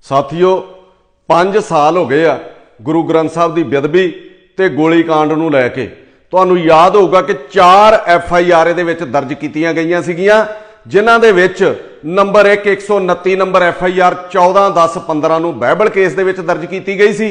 ਸਾਥੀਓ 5 ਸਾਲ हो गए आ गुरु ग्रंथ साहब की बेदबी ते गोली कांड नूं लैके। तुहानूं याद होगा कि 4 FIR दे विच दर्ज कीतियां गईयां सीगियां, जिन्हां दे विच नंबर 1 129 नंबर FIR 14/10/15 नूं बाइबल केस दे विच दर्ज कीती गई सी।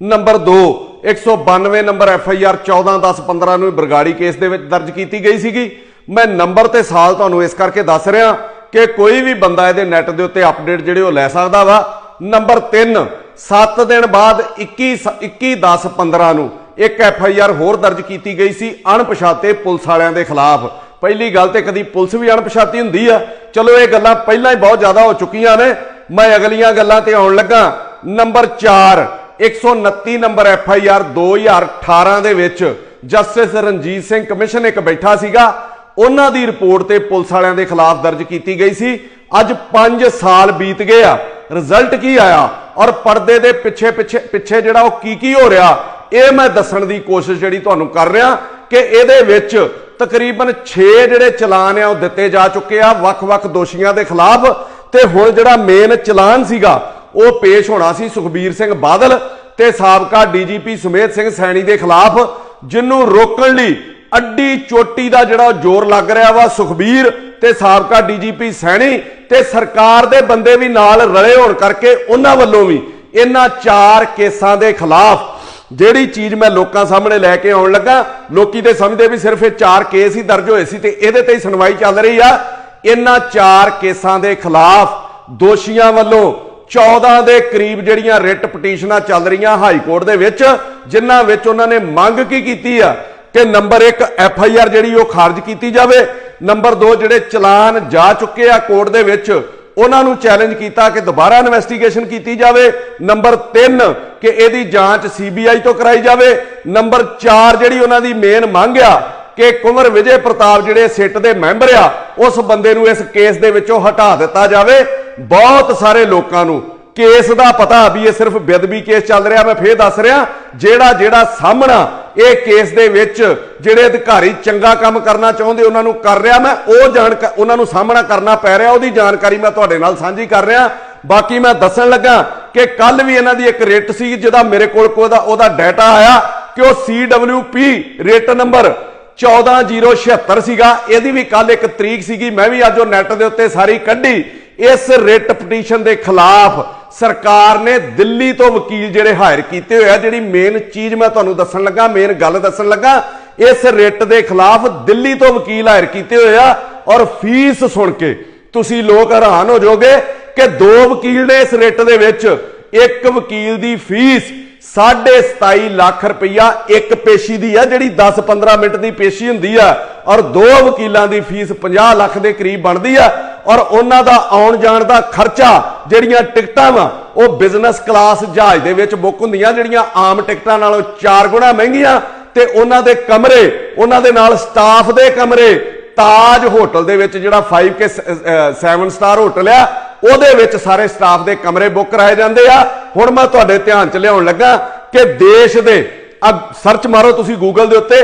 नंबर 2 192 नंबर FIR 14/10/15 नूं बरगाड़ी केस दे विच दर्ज कीती गई सीगी। मैं नंबर ते साल तुहानूं इस करके दस रहा कि कोई भी बंदा इहदे नैट दे उत्ते अपडेट जिहड़े ओह लै सकदा वा। नंबर 3 7 दिन बाद 21/10/15 नूं एक FIR होर दर्ज की गई सी अणपछाते पुलिस वालियां दे खिलाफ। पहली गल तो कभी पुलिस भी अणपछाती हुंदी आ, चलो ये गल्लां पहलां ही बहुत ज़्यादा हो चुकियां ने, मैं अगलियां गल्लां ते आउण लगा। नंबर 4 129 नंबर FIR 2018 दे विच जस्टिस रणजीत सिंह कमिशन एक बैठा सीगा, उन्हां दी रिपोर्ट ते पुलिस वालियां दे खिलाफ दर्ज की गई सी। अज 5 साल बीत गए आ, रिजल्ट की आया और पर्दे दे पिछे पिछे पिछे जिहड़ा वो की हो रहा ये मैं दस्सण दी कोशिश जिहड़ी तुहानूं कर रहा कि इहदे विच तकरीबन 6 जिहड़े चलान आ दिते जा चुके आ वख-वख दोषियों के खिलाफ। ते हुण जिहड़ा मेन चलान सीगा वो पेश होना सी सुखबीर सिंह बादल ते साबका DGP सुमेध सिंह सैनी के खिलाफ, जिन्हों रोकण लई अड्डी चोटी का जिहड़ा जोर लग रहा वा सुखबीर ते साबका DGP सैनी ते सरकार दे बंदे भी नाल रले होण करके उन्हां वल्लों भी इन्हां 4 केसां दे खिलाफ जिहड़ी चीज़ मैं लोकां सामने लैके आउण लगा, लोकी ते समझदे भी सिर्फ ये 4 केस ही दर्ज होए सी ते इहदे ते ही सुनवाई चल रही आ। इन्हां 4 केसां दे खिलाफ दोषियां वल्लों 14 के करीब जिहड़ियां रिट पटीशनां चल रही हाई कोर्ट दे विच, जिन्हां विच उन्हां ने मंग की कीती आ कि नंबर 1 FIR जिहड़ी वो खारिज की जाए, नंबर 2 जिहड़े चलान जा चुके आ कोर्ट दे विच उन्हां नूं चैलेंज किया कि दोबारा इन्वेस्टिगेशन की जाए, नंबर 3 कि इहदी जांच CBI तो कराई जाए, नंबर 4 जिहड़ी उन्हां दी मेन मंग आ कि कुंवर विजय प्रताप जिहड़े सिट दे मैंबर आ उस बंदे नूं इस केस दे विचों हटा दिता जाए। बहुत सारे लोगों नूं केस का पता भी ये सिर्फ बेदबी केस चल रहा, मैं फिर दस रहा जेड़ा जेड़ा सामना ये केस दे विच जिहड़े अधिकारी चंगा काम करना चाहुंदे उन्हां नूं कर रहा, मैं उन्हां नूं सामना करना पै रहा, उहदी जानकारी मैं तुहाडे नाल साझी कर रहा। बाकी मैं दस्सण लगा कि कल भी इन्हां दी एक रिट सी जिहदा मेरे कोल ओहदा डाटा आया कि वह CWP रिट नंबर 14076 सीगा, इहदी भी कल एक तरीक सीगी, मैं भी अज नैट दे उत्ते सारी कड्ढी। इस रिट पटीशन के खिलाफ सरकार ने दिल्ली तो वकील जिहड़े हायर किए हुए, जिहड़ी मेन चीज़ मैं तुहानूं दस्सण लगा, मेन गल दस्सण लगा, इस रिट के खिलाफ दिल्ली तो वकील हायर किए हुए आ और फीस सुन के तुसीं लोग हैरान हो जाओगे कि 2 वकील ने इस रिट दे विच, एक वकील की फीस 27.5 लाख रुपया एक पेशी की है, जिहड़ी 10-15 मिनट की पेशी हुंदी है, और 2 वकीलों की फीस 50 लाख के करीब बनती है, और उन्हां दा आउण जाण दा खर्चा जिहड़ियां टिकटां वा वो बिजनस क्लास जहाज दे विच बुक हुंदियां, जिहड़ियां आम टिकटां नालों 4 गुणा महंगियां, ते उन्हां दे कमरे उन्हां दे नाल स्टाफ दे कमरे ताज होटल दे विच जिहड़ा 5 7 स्टार होटल आ ਉਹਦੇ ਵਿੱਚ ਸਾਰੇ ਸਟਾਫ ਦੇ ਕਮਰੇ ਬੁੱਕ ਕਰਾਏ ਜਾਂਦੇ ਆ। ਹੁਣ ਮੈਂ ਤੁਹਾਡੇ ਧਿਆਨ ਚ ਲਿਆਉਣ ਲੱਗਾ ਕਿ ਦੇਸ਼ ਦੇ ਸਰਚ ਮਾਰੋ ਤੁਸੀਂ ਗੂਗਲ ਦੇ ਉੱਤੇ,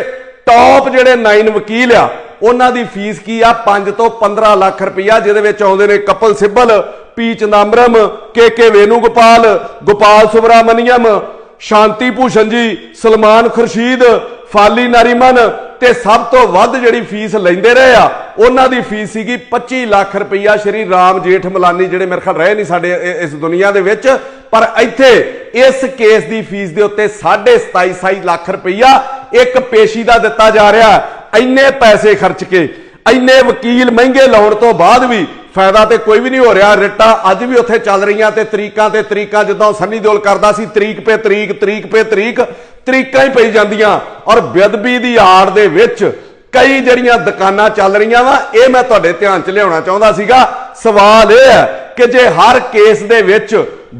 ਟੌਪ ਜਿਹੜੇ 9 ਵਕੀਲ ਆ ਉਹਨਾਂ ਦੀ ਫੀਸ ਕੀ ਆ 5 ਤੋਂ 15 ਲੱਖ ਰੁਪਇਆ, ਜਿਹਦੇ ਵਿੱਚ ਆਉਂਦੇ ਨੇ ਕਪਲ ਸਿੱਬਲ, ਪੀ ਚਿਦੰਬਰਮ, ਕੇ ਵੇਣੂਗੋਪਾਲ, ਗੋਪਾਲ ਸੁਬਰਾਮਨੀਅਮ, शांति भूषण जी, सलमान खुर्शीद, फाली नारीमन, ते सब तो वध जिहड़ी फीस लैंदे रहे आ उन्हां दी फीस सीगी 25 लाख रुपया। श्री राम जेठ मलानी जिहड़े मेरे ख्याल रहे नहीं साडे इस दुनिया दे विच, पर इत्थे इस केस दी फीस दे उत्ते 27.5 लाख रुपया एक पेशी दा दिता जा रहा। इन्ने पैसे खर्च के इन्ने वकील महंगे लाउण तो बाद भी फायदा तो कोई भी नहीं हो रहा। रिटा अज भी उत्थे चल रही ते तरीकां जिद्दां सनी देओल करदा सी, तरीक पे तरीकां ही पई जांदियां, और बेदबी दी आड़ दे विच कई जिहड़ियां दुकानां चल रही वा, ये मैं तुहाडे ध्यान च लियाउणा चाहुंदा सीगा। सवाल यह है कि जे हर केस दे विच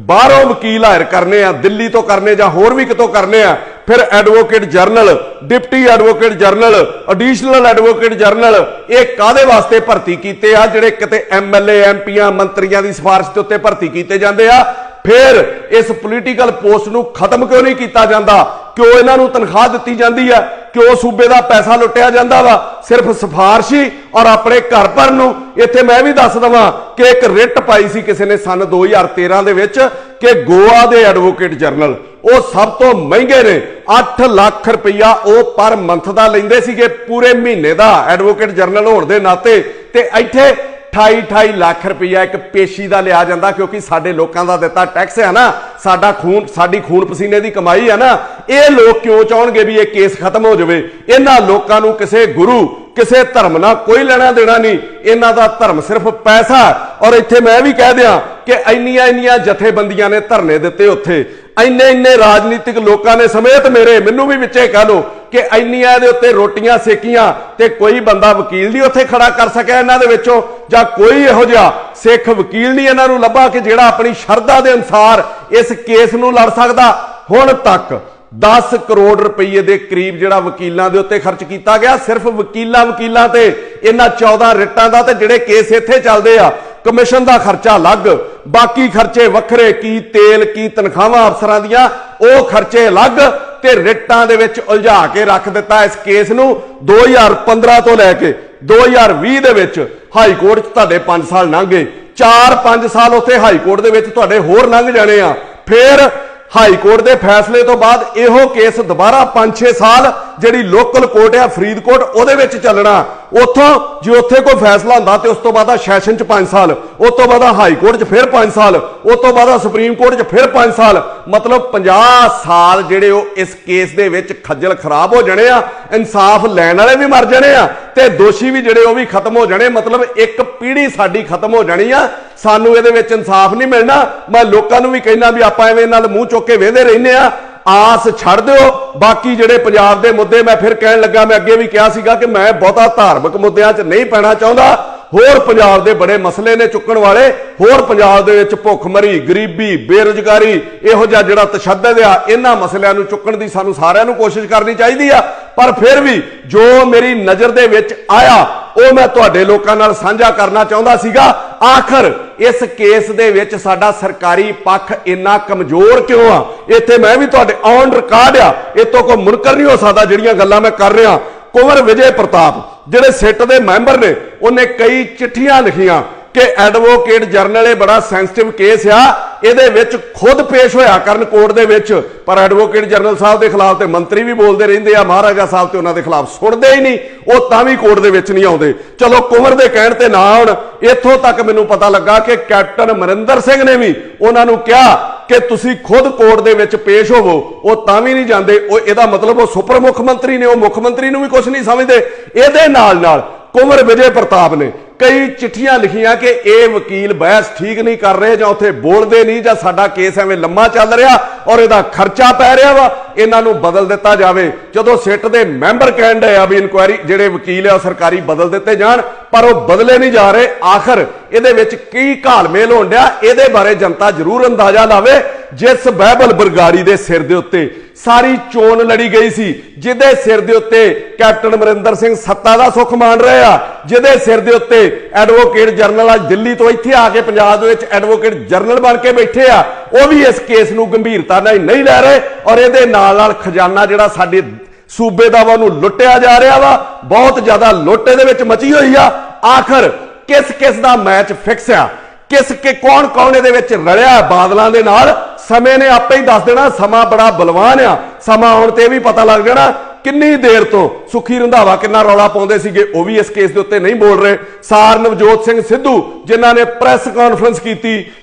बाहरों वकील हायर करने आ, दिल्ली तो करने जां होर भी कितों करने आ, फिर advocate general, deputy advocate general, additional advocate general, ये काहदे वास्ते भर्ती कीते आ, जिहड़े किते MLA MPआं मंत्रियों की सिफारिश के उत्ते भर्ती कीते जांदे आ। फिर इस पोलीटिकल पोस्ट नूं खत्म क्यों नहीं किया जाता, क्यों इन्हां नूं तनख्वाह दी जाती है, क्यों सूबे का पैसा लुटिया जाता वा सिर्फ सिफारशी और अपने घर भरन नूं। इत्थे मैं भी दस देवां कि एक रिट पाई सी किसी ने सन 2013 दे विच कि गोवा के एडवोकेट जनरल वो सब तो महंगे ने 8 लाख रुपया वो पर मंथ का लेंदे सीगे पूरे महीने का एडवोकेट जनरल होने के नाते। ते इत्थे 28 लाख रुपया एक पेशी का लिया जाता क्योंकि साडे लोगों का दिता टैक्स है ना, साडा खून साडी खून पसीने की कमाई है ना। ये लोग क्यों चाहणगे भी ये केस खत्म हो जाए? इन्हां लोकां नूं किसे गुरु किसे धर्म ना कोई लेना देना नहीं, इन्हां दा धर्म सिर्फ पैसा। और इत्थे मैं भी कह दियां कि इन्नियां जथेबंदियां ने धरने दिते, उत्थे इन्ने राजनीतिक लोगों ने समेत मैनू भी विचे कह लो कि इन्नियां दे उत्ते रोटियां सेकियां ते कोई बंदा वकील नहीं उत्थे खड़ा कर सकिया इन्हां दे विचों, जां कोई इहो जिहा सिख वकील नहीं इन्हां नूं लभा कि जिहड़ा अपनी शरधा दे अनुसार इस केस नूं लड़ सकदा। हुण तक 10 करोड़ रुपये के करीब जिहड़ा वकीलों के उत्ते खर्च किया गया, सिर्फ वकीलों ते इन्हां 14 रिटां दा ते जिहड़े केस इत्थे चलदे आ कमिशन का खर्चा अलग, बाकी खर्चे वखरे, की तेल की तनख्वाहां अफसरां दियां वो खर्चे अलग, ते रिटां दे विच उलझा के रख दिता इस केस नूं। 2015 तो लैके 2020 दे विच हाई कोर्ट च तुहाडे 5 साल लंघ गए, 4-5 साल उत्थे हाई कोर्ट दे विच तुहाडे होर लंघ जाने आ। फिर हाई कोर्ट के फैसले तो बाद इहो केस दोबारा 5-6 साल जिहड़ी लोकल कोर्ट है फरीदकोट उहदे विच चलना, उथों जे उत्थे कोई फैसला हुंदा ते उस तो बाद सैशन च 5 साल, उस तो बाद हाई कोर्ट च फिर 5 साल, उस तो बाद सुप्रीम कोर्ट च फिर 5 साल, मतलब 50 साल जिहड़े इस केस दे विच खज्जल खराब हो जाने आ। इंसाफ लैण वाले भी मर जाने आ ते दोषी भी जिहड़े भी खत्म हो जाने, मतलब एक पीढ़ी साडी खत्म हो जानी आ। सानू इहदे विच इंसाफ नहीं मिलना। मैं लोकां नूं भी कहना भी आपां एवें नाल मूंह चुक के वेंदे रहने आ, आस छड़ दिओ। बाकी जिहड़े पंजाब दे मुद्दे मैं फिर कहण लगा, मैं अगे भी कहा सीगा कि मैं बहुता धार्मिक मुद्दिआं 'च नहीं पैना चाहुंदा। होर पंजाब दे बड़े मसले ने चुकण वाले, होर पंजाब दे विच भुखमरी, गरीबी, बेरोजगारी, इहो जिहा जिहड़ा तशद्दद आ, इन्हां मसलिआं नूं चुकण दी सानूं सारिआं नूं कोशिश करनी चाहीदी आ। पर फिर भी जो मेरी नज़र दे विच आया वो मैं तुहाडे लोकां नाल साझा करना चाहुंदा सीगा। आखिर इस केस दे विच साडा सरकारी पक्ष इन्ना कमजोर क्यों आ? इत्थे मैं भी तुहाडे ऑन रिकॉर्ड आ, इतों कोई मुनकर नहीं हो सकदा जिहड़ियां गल्लां मैं कर रहा। कुंवर विजय प्रताप जिहड़े सिट दे मैंबर ने, उन्हें कई चिट्ठियां लिखियां कि एडवोकेट जनरल बड़ा सेंसिटिव केस आ, ਇਹਦੇ ਵਿੱਚ खुद पेश होया करन कोर्ट दे विच, पर एडवोकेट जनरल साहब के खिलाफ तो मंत्री भी बोलते रहंदे आ, महाराजा साहब तो उन्होंने खिलाफ सुनते ही नहीं, वो तां भी कोर्ट दे विच नहीं आउंदे। चलो कुंवर दे कहण ते ना आउण, इत्थों तक मैनूं पता लगा कि कैप्टन अमरिंदर सिंह ने भी उन्होंने कहा कि तुसीं खुद कोर्ट दे विच पेश होवो, वो तां भी नहीं जांदे। वो इहदा मतलब वो सुपर मुख मंत्री ने, वो मुख मंत्री नूं भी कुछ नहीं समझदे। इहदे नाल नाल कुंवर विजय प्रताप ने कई चिट्ठियां लिखियां कि ये वकील बहस ठीक नहीं कर रहे, जां उत्थे बोलते नहीं, जां साडा केस एवें लम्मा चल रहा और इहदा खर्चा पै रहा वा, इन्हां नूं बदल दिता जावे। जदों सिट दे मैंबर कहण डए आ भी इनकुआरी जिहड़े वकील आ सरकारी बदल दिते जाण, पर वो बदले नहीं जा रहे। आखिर इहदे विच की घालमेल होण डिआ, इहदे बारे जनता जरूर अंदाजा लावे। जिस बाइबल बरगाड़ी दे सिर दे उत्ते सारी चोन लड़ी गई सी, जिहदे सिर दे उत्ते कैप्टन अमरिंदर सिंह सत्ता दा सुख मान रहे आ, जिहदे सिर दे उत्ते एडवोकेट जनरल आज दिल्ली तो इत्थे आके पंजाब दे विच एडवोकेट जनरल बन के बैठे आ, वो भी इस केस नूं गंभीरता नाल नहीं लै रहे। और इहदे नाल नाल खजाना जिहड़ा साडे सूबे दा वा नूं लुੱਟਿਆ जा रहा वा, बहुत ज्यादा लुੱਟ इहदे विच मची होई आ। आखिर किस किस दा मैच फिक्स आ, किस के कौन कौन इहदे विच रलिआ बादलों दे नाल, समय ने आपे ही दस देना। समा बड़ा बलवान आ, समा आउण ते भी पता लग जाना किन्नी देर तो सुखी रंधावा किन्ना रौला पाउंदे सीगे, वो भी इस केस के उत्ते नहीं बोल रहे। सार नवजोत सिंह सिद्धू जिन्हां ने प्रेस कॉन्फ्रेंस की,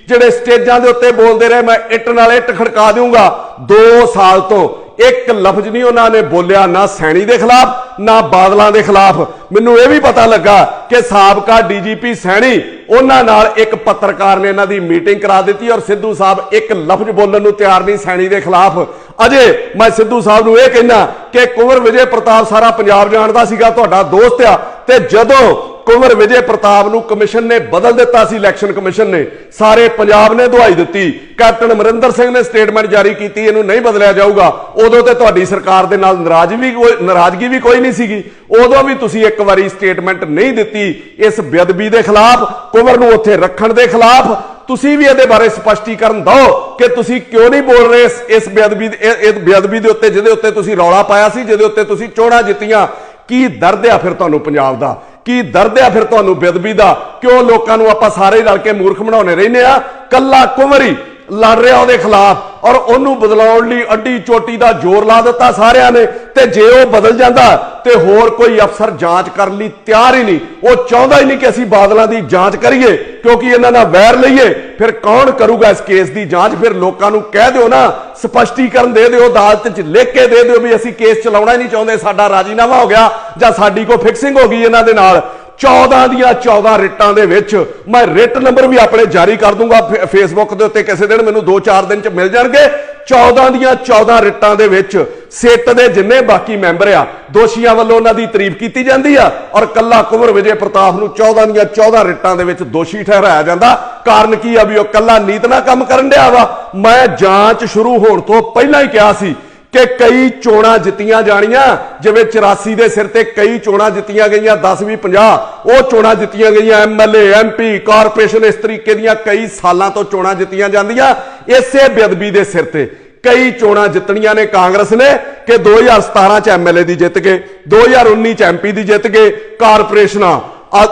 जिहड़े स्टेजां दे उत्ते बोलते रहे मैं इट नाल इट खड़का दूंगा, 2 साल तो एक लफ्ज नहीं उन्होंने बोलिया, ना सैनी के खिलाफ ना बादलों के खिलाफ। मैनू यह भी पता लगा कि साबका DGP सैनी उन्हां नाल एक पत्रकार ने इन्हां दी मीटिंग करा दी और सिद्धू साहब एक लफ्ज बोलने को तैयार नहीं सैनी के खिलाफ। अजे मैं सिद्धू साहब नूं यह कहना कि कुंवर विजय प्रताप सारा पंजाब जानदा सीगा, तुहाडा दोस्त आ, ते जदों कुंवर विजय प्रताप नूं कमिशन ने बदल दिता सी, इलैक्शन कमिशन ने सारे पंजाब ने दुहाई दी, कैप्टन अमरिंदर सिंह ने स्टेटमेंट जारी की इहनूं नहीं बदलिया जाऊगा, उदों ते तुहाडी सरकार दे नाल नाराजगी भी कोई नहीं सीगी, उदों भी तुसीं एक बारी स्टेटमेंट नहीं दित्ती इस बेअदबी दे खिलाफ, कुंवर नूं उत्थे रखण दे खिलाफ। ਤੁਸੀਂ ਵੀ ਇਹਦੇ ਬਾਰੇ ਸਪਸ਼ਟੀਕਰਨ ਦਿਓ ਕਿ ਤੁਸੀਂ ਕਿਉਂ ਨਹੀਂ ਬੋਲ ਰਹੇ ਇਸ ਬੇਅਦਬੀ ਦੇ ਉੱਤੇ ਜਿਹਦੇ ਉੱਤੇ ਤੁਸੀਂ ਰੌਲਾ ਪਾਇਆ ਸੀ, ਜਿਹਦੇ ਉੱਤੇ ਤੁਸੀਂ ਚੋਣਾਂ ਜਿੱਤੀਆਂ। ਕੀ ਦਰਦ ਆ ਫਿਰ ਤੁਹਾਨੂੰ ਪੰਜਾਬ ਦਾ? ਕੀ ਦਰਦ ਆ ਫਿਰ ਤੁਹਾਨੂੰ ਬੇਅਦਬੀ ਦਾ? ਕਿਉਂ ਲੋਕਾਂ ਨੂੰ ਆਪਾਂ ਸਾਰੇ ਰਲ ਕੇ ਮੂਰਖ ਬਣਾਉਣੇ ਰਹਿੰਦੇ ਆ? ਕੱਲਾ ਕੁੰਵਰ ਹੀ ਲੜ ਰਿਹਾ ਉਹਦੇ ਖਿਲਾਫ ਔਰ ਉਹਨੂੰ ਬਦਲਾਉਣ ਲਈ ਅੱਡੀ ਚੋਟੀ ਦਾ ਜ਼ੋਰ ਲਾ ਦਿੱਤਾ ਸਾਰਿਆਂ ਨੇ। ਤੇ ਜੇ ਉਹ ਬਦਲ ਜਾਂਦਾ ਤੇ ਹੋਰ ਕੋਈ ਅਫਸਰ ਜਾਂਚ ਕਰਨ ਲਈ ਤਿਆਰ ਹੀ ਨਹੀਂ। ਉਹ ਚਾਹੁੰਦਾ ਹੀ ਨਹੀਂ ਕਿ ਅਸੀਂ ਬਾਦਲਾਂ ਦੀ ਜਾਂਚ ਕਰੀਏ ਕਿਉਂਕਿ ਇਹਨਾਂ ਨਾਲ ਵੈਰ ਲਈਏ। ਫਿਰ ਕੌਣ ਕਰੂਗਾ ਇਸ ਕੇਸ ਦੀ ਜਾਂਚ? ਫਿਰ ਲੋਕਾਂ ਨੂੰ ਕਹਿ ਦਿਓ ਨਾ, ਸਪਸ਼ਟੀਕਰਨ ਦੇ ਦਿਓ, ਅਦਾਲਤ 'ਚ ਲਿਖ ਕੇ ਦੇ ਦਿਓ ਵੀ ਅਸੀਂ ਕੇਸ ਚਲਾਉਣਾ ਹੀ ਨਹੀਂ ਚਾਹੁੰਦੇ, ਸਾਡਾ ਰਾਜੀਨਾਮਾ ਹੋ ਗਿਆ ਜਾਂ ਸਾਡੀ ਕੋਈ ਫਿਕਸਿੰਗ ਹੋ ਗਈ ਇਹਨਾਂ ਦੇ ਨਾਲ। 14 ਦੀਆਂ 14 ਰਿਟਾਂ ਦੇ ਵਿੱਚ ਮੈਂ ਰਿਟ ਨੰਬਰ ਵੀ ਆਪਣੇ ਜਾਰੀ ਕਰ ਦੂੰਗਾ ਫੇਸਬੁੱਕ ਦੇ ਉੱਤੇ, ਕਿਸੇ ਦਿਨ ਮੈਨੂੰ 2-4 ਦਿਨ 'ਚ ਮਿਲ ਜਾਣਗੇ। 14 ਦੀਆਂ 14 ਰਿਟਾਂ ਦੇ ਵਿੱਚ ਸਿੱਟ ਦੇ ਜਿੰਨੇ ਬਾਕੀ ਮੈਂਬਰ ਆ ਦੋਸ਼ੀਆਂ ਵੱਲੋਂ ਉਹਨਾਂ ਦੀ ਤਾਰੀਫ ਕੀਤੀ ਜਾਂਦੀ ਆ ਔਰ ਕੱਲਾ ਕੁੰਵਰ ਵਿਜੇ ਪ੍ਰਤਾਪ ਨੂੰ 14 ਦੀਆਂ 14 ਰਿਟਾਂ ਦੇ ਵਿੱਚ ਦੋਸ਼ੀ ਠਹਿਰਾਇਆ ਜਾਂਦਾ। ਕਾਰਨ ਕੀ ਆ? ਵੀ ਉਹ ਕੱਲਾ ਨੀਤ ਨਾਲ ਕੰਮ ਕਰਨ ਡਿਆ ਵਾ। ਮੈਂ ਜਾਂਚ ਸ਼ੁਰੂ ਹੋਣ ਤੋਂ ਪਹਿਲਾਂ ਹੀ ਕਿਹਾ ਸੀ ਕਿ ਕਈ ਚੋਣਾਂ ਜਿੱਤੀਆਂ ਜਾਣੀਆਂ, ਜਿਵੇਂ 84 ਦੇ ਸਿਰ ਤੇ ਕਈ ਚੋਣਾਂ ਜਿੱਤੀਆਂ ਗਈਆਂ, 10 20 50 ਉਹ ਚੋਣਾਂ ਜਿੱਤੀਆਂ ਗਈਆਂ, MLA MP ਕਾਰਪੋਰੇਸ਼ਨ, ਇਸ ਤਰੀਕੇ ਦੀਆਂ ਕਈ ਸਾਲਾਂ ਤੋਂ ਚੋਣਾਂ ਜਿੱਤੀਆਂ ਜਾਂਦੀਆਂ। ਇਸੇ ਬੇਅਦਬੀ ਦੇ ਸਿਰ ਤੇ ਕਈ ਚੋਣਾਂ ਜਿੱਤਣੀਆਂ ਨੇ ਕਾਂਗਰਸ ਨੇ ਕਿ 2017 ਚ MLA ਦੀ ਜਿੱਤ ਗਏ, 2019 ਚ MP ਦੀ ਜਿੱਤ ਗਏ, ਕਾਰਪੋਰੇਸ਼ਨਾਂ,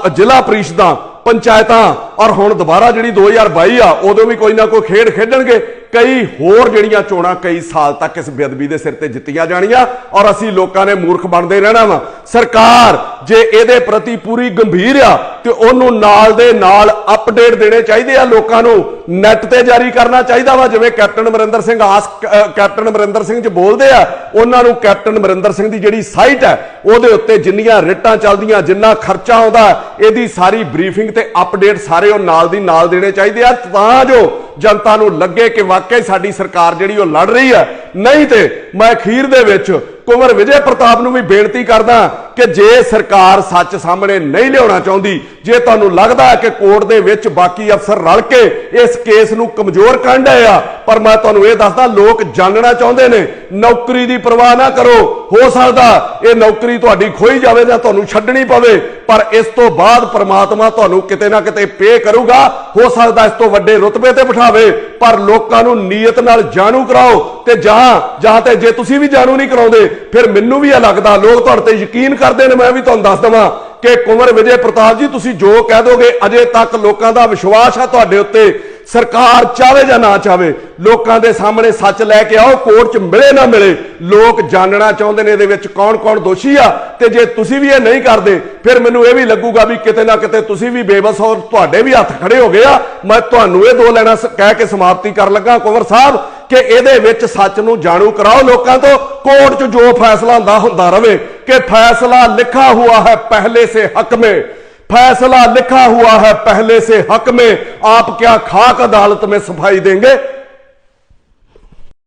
ਜ਼ਿਲ੍ਹਾ ਪ੍ਰੀਸ਼ਦਾਂ, ਪੰਚਾਇਤਾਂ ਔਰ ਹੁਣ ਦੁਬਾਰਾ ਜਿਹੜੀ 2022 ਆ ਉਦੋਂ ਵੀ ਕੋਈ ਨਾ ਕੋਈ ਖੇਡ ਖੇਡਣਗੇ। ਕਈ ਹੋਰ ਜਿਹੜੀਆਂ ਚੋਣਾਂ ਕਈ ਸਾਲ ਤੱਕ ਇਸ ਬੇਅਦਬੀ ਦੇ ਸਿਰ ਤੇ ਜਿੱਤੀਆਂ ਜਾਣੀਆਂ ਔਰ ਅਸੀਂ ਲੋਕਾਂ ਨੇ ਮੂਰਖ ਬਣਦੇ ਰਹਿਣਾ ਵਾ। ਸਰਕਾਰ ਜੇ ਇਹਦੇ ਪ੍ਰਤੀ ਪੂਰੀ ਗੰਭੀਰ ਆ ਤੇ ਉਹਨੂੰ ਨਾਲ ਦੇ ਨਾਲ ਅਪਡੇਟ ਦੇਣੇ ਚਾਹੀਦੇ ਆ, ਲੋਕਾਂ ਨੂੰ ਨੈਟ ਤੇ ਜਾਰੀ ਕਰਨਾ ਚਾਹੀਦਾ ਵਾ। ਜਿਵੇਂ ਕੈਪਟਨ ਅਮਰਿੰਦਰ ਸਿੰਘ ਕੈਪਟਨ ਅਮਰਿੰਦਰ ਸਿੰਘ 'ਚ ਬੋਲਦੇ ਆ, ਉਹਨਾਂ ਨੂੰ ਕੈਪਟਨ ਅਮਰਿੰਦਰ ਸਿੰਘ ਦੀ ਜਿਹੜੀ ਸਾਈਟ ਹੈ ਉਹਦੇ ਉੱਤੇ ਜਿੰਨੀਆਂ ਰਿਟਾਂ ਚੱਲਦੀਆਂ, ਜਿੰਨਾ ਖਰਚਾ ਆਉਂਦਾ, ਇਹਦੀ ਸਾਰੀ ਬਰੀਫਿੰਗ ਤੇ ਅਪਡੇਟ ਸਾਰੇ ਉਹ ਨਾਲ ਦੀ ਨਾਲ ਦੇਣੇ ਚਾਹੀਦੇ ਆ ਤਾਂ ਜੋ ਜਨਤਾ ਨੂੰ ਲੱਗੇ ਕਿ ਵਾਕਈ ਸਾਡੀ ਸਰਕਾਰ ਜਿਹੜੀ ਉਹ ਲੜ ਰਹੀ ਹੈ। ਨਹੀਂ ਤੇ ਮੈਂ ਅਖੀਰ ਦੇ ਵਿੱਚ ਕੁੰਵਰ ਵਿਜੇ ਪ੍ਰਤਾਪ ਨੂੰ ਵੀ ਬੇਨਤੀ ਕਰਦਾ ਕਿ ਜੇ ਸਰਕਾਰ ਸੱਚ ਸਾਹਮਣੇ ਨਹੀਂ ਲਿਆਉਣਾ ਚਾਹੁੰਦੀ, ਜੇ ਤੁਹਾਨੂੰ ਲੱਗਦਾ ਹੈ ਕਿ ਕੋਰਟ ਦੇ ਵਿੱਚ ਬਾਕੀ ਅਫਸਰ ਰਲ ਕੇ ਇਸ ਕੇਸ ਨੂੰ ਕਮਜ਼ੋਰ ਕਰਨ ਡਏ ਆ, ਪਰ ਮੈਂ ਤੁਹਾਨੂੰ ਇਹ ਦੱਸਦਾ ਲੋਕ ਜਾਣਨਾ ਚਾਹੁੰਦੇ ਨੇ। ਨੌਕਰੀ ਦੀ ਪਰਵਾਹ ਨਾ ਕਰੋ, ਹੋ ਸਕਦਾ ਇਹ ਨੌਕਰੀ ਤੁਹਾਡੀ ਖੋਈ ਜਾਵੇ ਜਾਂ ਤੁਹਾਨੂੰ ਛੱਡਣੀ ਪਵੇ, ਪਰ ਇਸ ਤੋਂ ਬਾਅਦ ਪ੍ਰਮਾਤਮਾ ਤੁਹਾਨੂੰ ਕਿਤੇ ਨਾ ਕਿਤੇ ਪੇ ਕਰੂਗਾ। ਹੋ ਸਕਦਾ ਇਸ ਤੋਂ ਵੱਡੇ ਰੁਤਬੇ ਤੇ ਬਿਠਾਵੇ, ਪਰ ਲੋਕਾਂ ਨੂੰ ਨੀਅਤ ਨਾਲ ਜਾਣੂ ਕਰਾਓ। ਤੇ ਜਾਂ ਤੇ ਜੇ ਤੁਸੀਂ ਵੀ ਜਾਣੂ ਨਹੀਂ ਕਰਾਉਂਦੇ ਫਿਰ ਮੈਨੂੰ ਵੀ ਇਹ ਲੱਗਦਾ ਲੋਕ ਤੁਹਾਡੇ ਤੇ ਯਕੀਨ ਕਰਦੇ ਨੇ। ਮੈਂ ਵੀ ਤੁਹਾਨੂੰ ਦੱਸ ਦਵਾਂ ਕਿ ਕੁੰਵਰ ਵਿਜੇ ਪ੍ਰਤਾਪ ਜੀ ਤੁਸੀਂ ਜੋ ਕਹਿ ਦੋਗੇ ਅਜੇ ਤੱਕ ਲੋਕਾਂ ਦਾ ਵਿਸ਼ਵਾਸ ਆ ਤੁਹਾਡੇ ਉੱਤੇ। ਸਰਕਾਰ ਚਾਹੇ ਜਾਂ ਨਾ ਚਾਹੇ ਲੋਕਾਂ ਦੇ ਸਾਹਮਣੇ ਸੱਚ ਲੈ ਕੇ ਆਓ, ਕੋਰਟ 'ਚ ਮਿਲੇ ਨਾ ਮਿਲੇ ਲੋਕ ਜਾਣਨਾ ਚਾਹੁੰਦੇ ਨੇ ਇਹਦੇ ਵਿੱਚ ਕੌਣ ਕੌਣ ਦੋਸ਼ੀ ਆ। ਤੇ ਜੇ ਤੁਸੀਂ ਵੀ ਇਹ ਨਹੀਂ ਕਰਦੇ ਫਿਰ ਮੈਨੂੰ ਇਹ ਵੀ ਲੱਗੂਗਾ ਵੀ ਕਿਤੇ ਨਾ ਕਿਤੇ ਤੁਸੀਂ ਵੀ ਬੇਬਸ ਔਰ ਤੁਹਾਡੇ ਵੀ ਹੱਥ ਖੜੇ ਹੋ ਗਏ ਆ। ਮੈਂ ਤੁਹਾਨੂੰ ਇਹ 2 ਲਾਈਨਾਂ ਕਹਿ ਕੇ ਸਮਾਪਤੀ ਕਰਨ ਲੱਗਾ ਕੁੰਵਰ ਸਾਹਿਬ ਕਿ ਇਹਦੇ ਵਿੱਚ ਸੱਚ ਨੂੰ ਜਾਣੂ ਕਰਾਓ ਲੋਕਾਂ ਤੋਂ। ਕੋਰਟ 'ਚ ਜੋ ਫੈਸਲਾ ਹੁੰਦਾ ਰਵੇ कि फैसला लिखा हुआ है पहले से हक में, फैसला लिखा हुआ है पहले से हक में, आप क्या खाक अदालत में सफाई देंगे?